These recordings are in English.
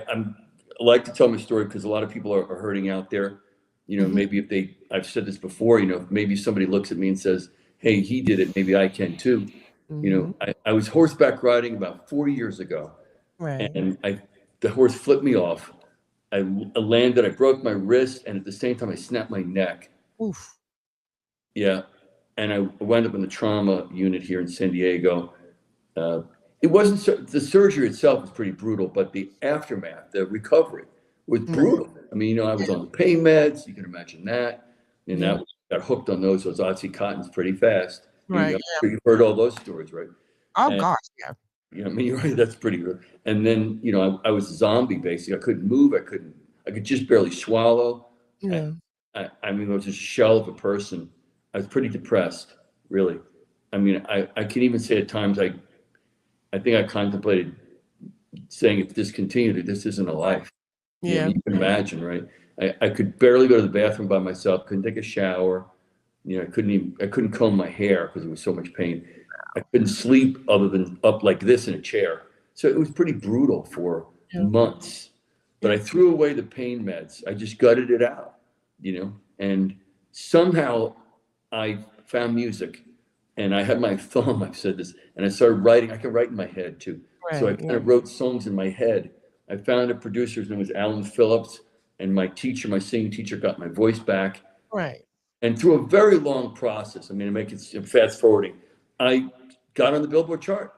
I like to tell my story because a lot of people are hurting out there. Hmm. Maybe if I've said this before, maybe somebody looks at me and says, hey, he did it, maybe I can too. Hmm. I was horseback riding about 4 years ago, Right. and the horse flipped me off. I landed, I broke my wrist, and at the same time, I snapped my neck. Oof. Yeah. And I wound up in the trauma unit here in San Diego. Uh, it wasn't the surgery itself was pretty brutal, but the aftermath, the recovery was Right. brutal. I mean, I was on the pain meds. You can imagine that, and Yeah. that got hooked on those oxycontins pretty fast. Right. I'm sure you've heard all those stories, right? Oh And gosh. Yeah. I mean, you're right. That's pretty good. And then I was a zombie basically. I couldn't move. I could just barely swallow. I, Yeah. I mean, I was just a shell of a person. I was pretty depressed, really. I mean, I can even say at times I think I contemplated saying if this continued, this isn't a life. I Yeah. mean, you can imagine, right? I could barely go to the bathroom by myself, couldn't take a shower. I couldn't comb my hair because it was so much pain. I couldn't sleep other than up like this in a chair. So it was pretty brutal for Yeah. months. But Yeah. I threw away the pain meds. I just gutted it out, and somehow I found music and I had my thumb, I've said this, and I started writing. I can write in my head too. So I Right. kind Yeah. of wrote songs in my head. I found a producer, his name was Alan Phillips, and my singing teacher got my voice back. Right. And through a very long process, I mean, to make it fast forwarding, I got on the Billboard chart.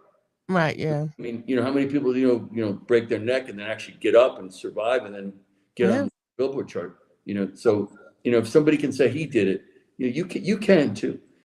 Right. Yeah. I mean, how many people break their neck and then actually get up and survive and then get on Yeah. the Billboard chart? So if somebody can say he did it, you can too.